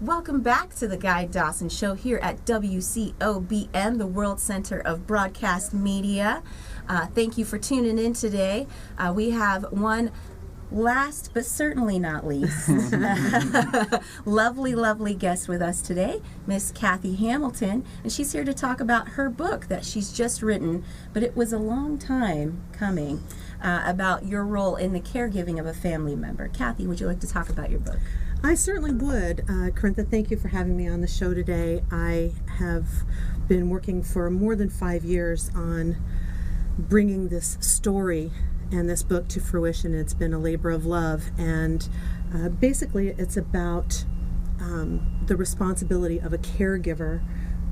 Welcome back to the Guy Dawson Show here at WCOBM, the World Center of Broadcast Media. Thank you for tuning in today. We have one last but certainly not least lovely guest with us today, Miss Kathy Hamilton, and she's here to talk about her book that she's just written, but it was a long time coming, about your role in the caregiving of a family member. Kathy, would you like to talk about your book? I certainly would. Corintha, thank you for having me on the show today. I have been working for more than 5 years on bringing this story and this book to fruition. It's been a labor of love, and basically it's about the responsibility of a caregiver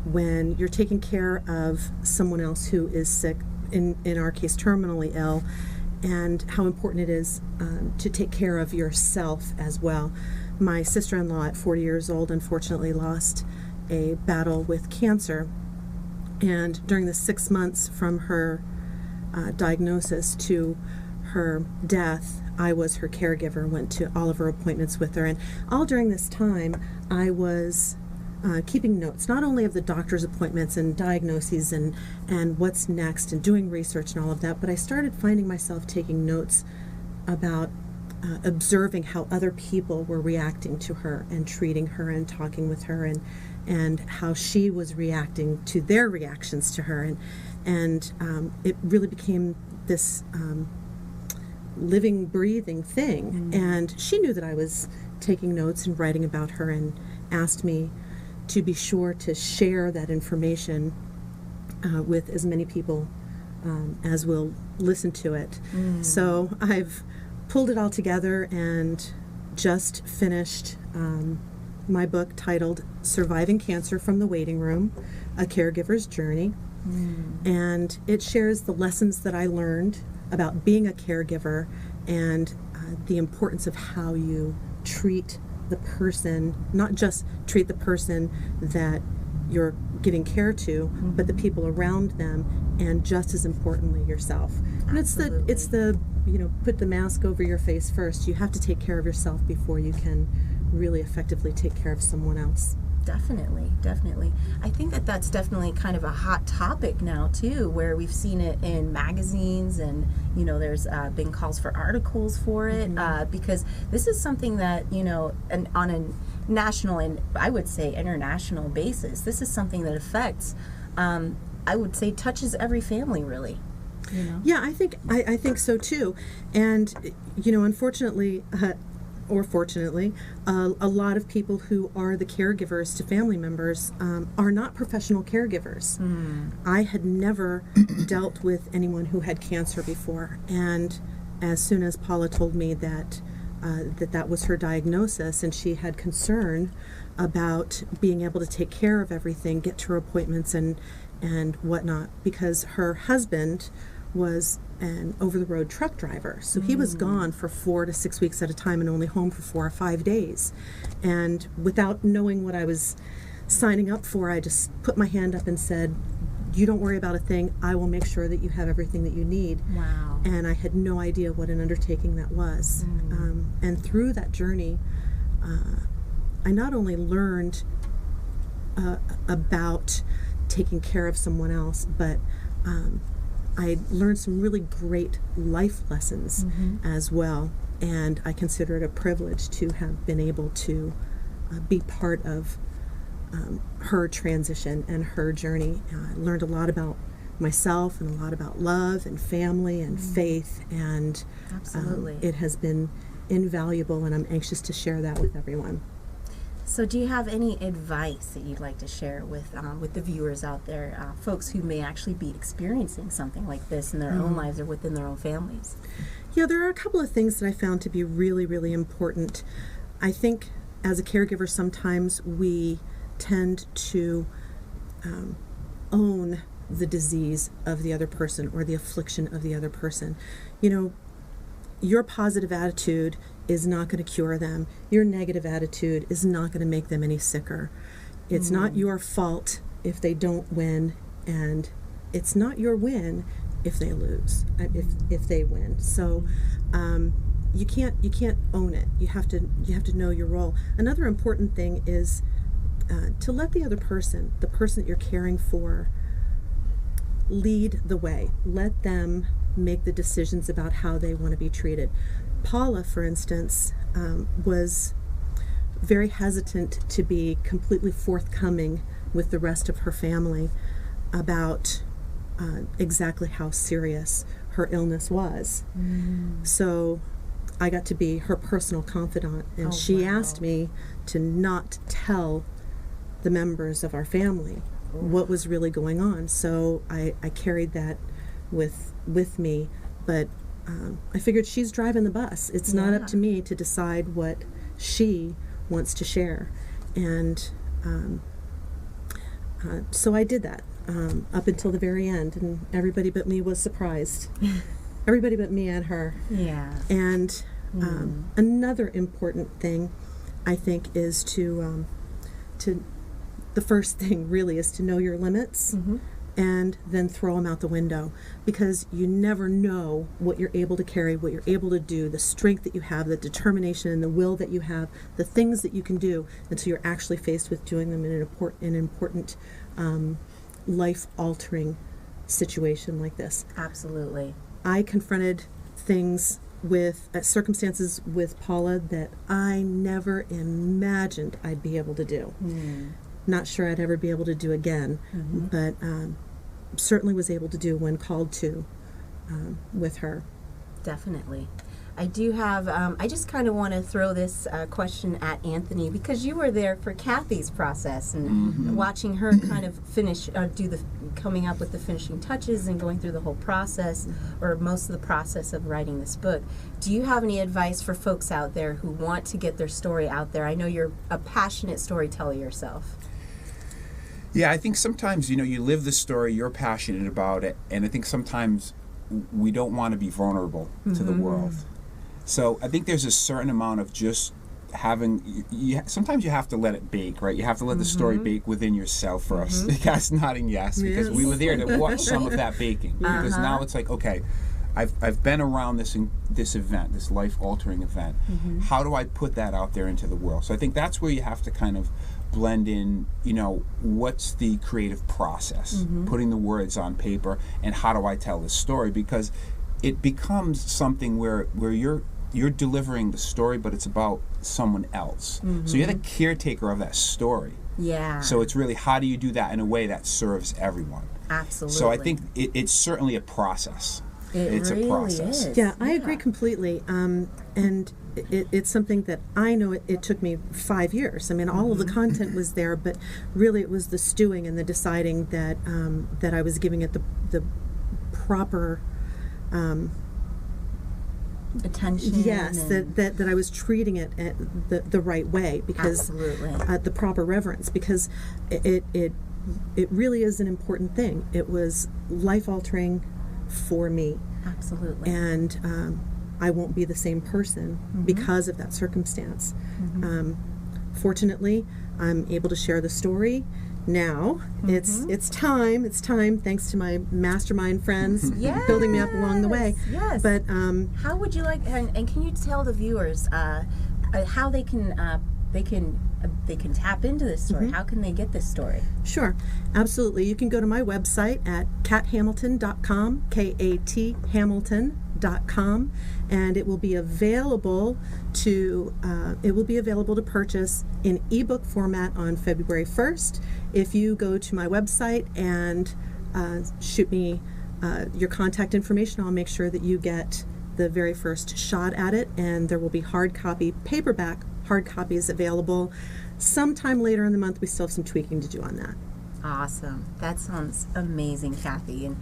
when you're taking care of someone else who is sick, in our case terminally ill, and how important it is to take care of yourself as well. My sister-in-law at 40 years old unfortunately lost a battle with cancer, and during the 6 months from her diagnosis to her death, I was her caregiver, went to all of her appointments with her, and all during this time I was keeping notes, not only of the doctor's appointments and diagnoses and what's next and doing research and all of that, but I started finding myself taking notes about observing how other people were reacting to her and treating her and talking with her, and how she was reacting to their reactions to her, and it really became this living, breathing thing. And she knew that I was taking notes and writing about her, and asked me to be sure to share that information with as many people as will listen to it. So I've pulled it all together and just finished my book titled Surviving Cancer from the Waiting Room, A Caregiver's Journey. And it shares the lessons that I learned about being a caregiver, and the importance of how you treat the person, not just treat the person that you're giving care to, but the people around them, and just as importantly yourself. And it's the put the mask over your face first. You have to take care of yourself before you can really effectively take care of someone else. Definitely. I think that that's definitely kind of a hot topic now too, where we've seen it in magazines, and there's been calls for articles for it, because this is something that and on a national and I would say international basis, this is something that affects, I would say, touches every family really. Yeah, I think so too. And unfortunately, or fortunately, a lot of people who are the caregivers to family members are not professional caregivers. I had never dealt with anyone who had cancer before, and as soon as Paula told me that that was her diagnosis, and she had concern about being able to take care of everything, get to her appointments and whatnot, because her husband was an over-the-road truck driver, so he was gone for 4 to 6 weeks at a time and only home for 4 or 5 days. And without knowing what I was signing up for, I just put my hand up and said, "You don't worry about a thing. I will make sure that you have everything that you need." Wow. And I had no idea what an undertaking that was. And through that journey, I not only learned about taking care of someone else, but I learned some really great life lessons as well, and I consider it a privilege to have been able to be part of her transition and her journey. I learned a lot about myself and a lot about love and family and faith, and Absolutely. It has been invaluable, and I'm anxious to share that with everyone. So do you have any advice that you'd like to share with the viewers out there, folks who may actually be experiencing something like this in their own lives or within their own families? Yeah, there are a couple of things that I found to be really, really important. I think as a caregiver, sometimes we tend to own the disease of the other person or the affliction of the other person. Your positive attitude is not going to cure them. Your negative attitude is not going to make them any sicker. It's not your fault if they don't win, and it's not your win if they lose, if they win. So you can't own it. You have to know your role. Another important thing is to let the other person, the person that you're caring for, lead the way. Let them make the decisions about how they want to be treated. Paula, for instance, was very hesitant to be completely forthcoming with the rest of her family about exactly how serious her illness was. So I got to be her personal confidant, and she asked me to not tell the members of our family what was really going on. So I carried that with me, but I figured she's driving the bus. It's not up to me to decide what she wants to share. And so I did that up until the very end, and everybody but me was surprised. Everybody but me and her. Yeah. And another important thing, I think, is to the first thing really is to know your limits, and then throw them out the window, because you never know what you're able to carry, what you're able to do, the strength that you have, the determination and the will that you have, the things that you can do, until you're actually faced with doing them in an important life-altering situation like this. Absolutely. I confronted things with circumstances with Paula that I never imagined I'd be able to do. Not sure I'd ever be able to do again, but certainly was able to do when called to with her. Definitely. I do have, I just kind of want to throw this question at Anthony, because you were there for Kathy's process and watching her kind of finish, coming up with the finishing touches and going through the whole process, or most of the process of writing this book. Do you have any advice for folks out there who want to get their story out there? I know you're a passionate storyteller yourself. Yeah, I think sometimes, you live the story, you're passionate about it, and I think sometimes we don't want to be vulnerable to the world. So I think there's a certain amount of just having, sometimes you have to let it bake, right? You have to let the story bake within yourself first. You guys nodding yes, because we were there to watch some of that baking. Because now it's like, okay, I've been around this event, this life-altering event. How do I put that out there into the world? So I think that's where you have to kind of blend in, what's the creative process, putting the words on paper, and how do I tell this story? Because it becomes something where you're delivering the story, but it's about someone else. So you're the caretaker of that story. Yeah. So it's really, how do you do that in a way that serves everyone? Absolutely. So I think it's certainly a process. It's really a process. is. Yeah, I agree completely. And it's something that I know it took me 5 years. I mean, all of the content was there, but really it was the stewing and the deciding that that I was giving it the proper attention. Yes, that I was treating it the right way, because the proper reverence, because it really is an important thing. It was life-altering for me. Absolutely. And I won't be the same person because of that circumstance. Fortunately, I'm able to share the story now. It's time, thanks to my mastermind friends building me up along the way. Yes. But how would you like, and can you tell the viewers how they can tap into this story? How can they get this story? Sure, absolutely. You can go to my website at kathamilton.com, K-A-T Hamilton.com, and it will be available to purchase in ebook format on February 1st. If you go to my website and shoot me your contact information, I'll make sure that you get the very first shot at it, and there will be paperback hard copies available sometime later in the month. We still have some tweaking to do on that. Awesome. That sounds amazing, Kathy. And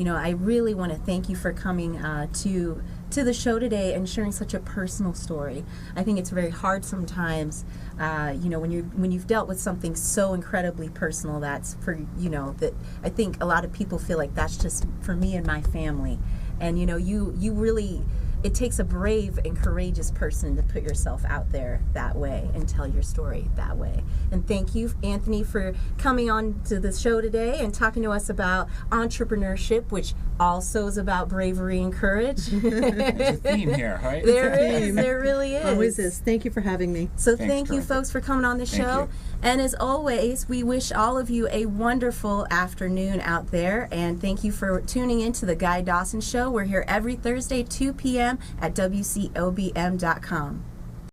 I really want to thank you for coming to the show today and sharing such a personal story. I think it's very hard sometimes, when you've dealt with something so incredibly personal, that's for that I think a lot of people feel like that's just for me and my family. And you really it takes a brave and courageous person to put yourself out there that way and tell your story that way. And thank you, Anthony, for coming on to the show today and talking to us about entrepreneurship, which also is about bravery and courage. There's a theme here, right? There really is. Always is. Thank you for having me. So Thanks, thank you, Corinne. folks, for coming on the Thank show. you. And as always, we wish all of you a wonderful afternoon out there. And thank you for tuning in to the Guy Dawson Show. We're here every Thursday, 2 p.m. at WCOBM.com.